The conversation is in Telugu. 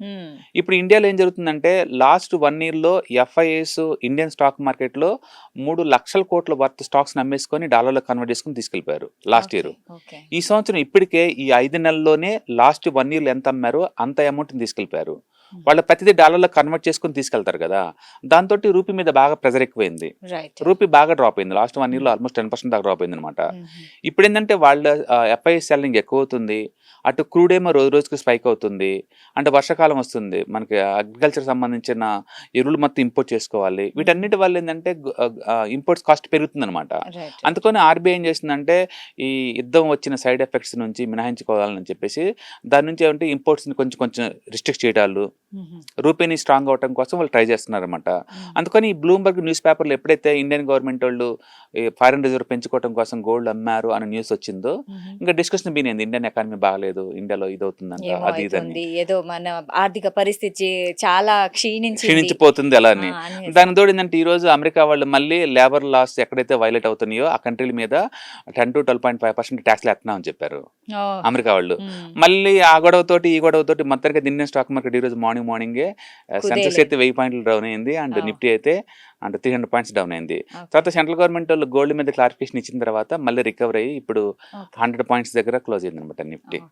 హ్మ్. ఇప్పుడు ఇండియాలో ఏం జరుగుతుందంటే లాస్ట్ 1 ఇయర్‌లో ఎఫ్ఐఐస్ ఇండియన్ స్టాక్ మార్కెట్‌లో 3,00,000 కోట్ల వర్త్ స్టాక్స్‌ని అమ్మేసుకొని డాలర్‌లో కన్వర్ట్ చేసుకొని తీసుకెళ్ళిపోయారు లాస్ట్ ఓకే. ఇయర్. ఓకే. ఈ సంవత్సరం ఇప్పటికే ఈ 5 నెలల్లోనే లాస్ట్ 1 ఇయర్‌లో ఎంత అమ్మారో అంత అమౌంట్‌ని తీసుకెళ్ళిపోయారు. హుహు. వాళ్ళు ప్రతిదీ డాలర్‌లో కన్వర్ట్ చేసుకొని తీసుకెళ్తారు కదా! దాంతోటి రూపీ మీద బాగా ప్రెషర్ ఎక్కువైంది. రైట్. రూపీ బాగా డ్రాప్ అయింది. లాస్ట్ 1 ఇయర్‌లో హ్మ్. ఆల్మోస్ట్ 10% దాకా డ్రాప్ అయిందనమాట. హుహు. ఇప్పుడేందంటే వాళ్ళ ఎఫ్ఐఐ సెల్లింగ్ ఎక్కువవుతుంది. అటు క్రూడ్ ఏమో రోజు రోజుకి స్పైక్ అవుతుంది. అంటే వర్షాకాలం వస్తుంది. మనకి అగ్రికల్చర్ సంబంధించిన ఎరువులు మొత్తం ఇంపోర్ట్ చేసుకోవాలి. హుహు. వీటన్నిటి వల్ల ఏందంటే ఇంపోర్ట్స్ కాస్ట్ పెరుగుతుందనమాట. రైట్. రైట్. అందుకని ఆర్‌బీఐ ఏం చేస్తుందంటే ఈ యుద్ధం వచ్చిన సైడ్ ఎఫెక్ట్స్ నుంచి మినహాయించుకోవాలని చెప్పేసి దాని నుంచి ఏమంటే ఇంపోర్ట్స్‌ని కొంచెం కొంచెం రిస్ట్రిక్ట్ చేయడాలు, హుహు. రూపీని స్ట్రాంగ్ అవ్వటం కోసం వాళ్ళు ట్రై చేస్తున్నారనమాట. హ్మ్. అందుకని ఈ బ్లూంబర్గ్ న్యూస్ పేపర్‌లో ఎప్పుడైతే ఇండియన్ గవర్నమెంట్ వోళ్ళు ఈ ఫారెన్ రిజర్వ్ పెంచుకోవడం కోసం గోల్డ్ అమ్మారు అనే న్యూస్ వచ్చిందో, హుహు. ఇంకా డిస్కషన్ బిగినయింది. ఇండియన్ ఎకానమీ బాగాలేదు. ఇండియాలో ఇదవుతుందంట. ఏమో అది ఇదని. అయితుంది. ఏదో మన ఆర్థిక పరిస్థితి చాలా క్షీణించింది. క్షీణించిపోతుంది అలా అని. అనేసి. దానికి తోడు ఏందంటే ఈరోజు అమెరికా వాళ్ళు మళ్ళీ లేబర్ లాస్ ఎక్కడైతే వైలేట్ అవుతున్నాయో ఆ కంట్రీల మీద 10-12.5% టాక్స్‌లు ఎత్తన్నామని చెప్పారు ఓహ్! అమెరికా వాళ్ళు. హ్మ్. మళ్ళీ ఆ గొడవతోటి, ఈ గొడవతోటి మొత్తానికి ఇండియన్ స్టాక్ మార్కెట్ ఈరోజు మార్నింగే సెన్సెక్స్ అయితే కుదేలేదు. 1000 పాయింట్లు డౌన్ అయింది. And oh! నిఫ్టీ అయితే 300 పాయింట్స్ డౌన్ అయింది. ఓకే. తర్వాత సెంట్రల్ గవర్నమెంట్ వాళ్ళు గోల్డ్ మీద క్లారిఫికేషన్ ఇచ్చిన తర్వాత మళ్ళీ రికవర్ అయ్యి ఇప్పుడు ఓకే. 100 పాయింట్స్ దగ్గర క్లోజ్ అయిందనమాట నిఫ్టీ. ఓహ్!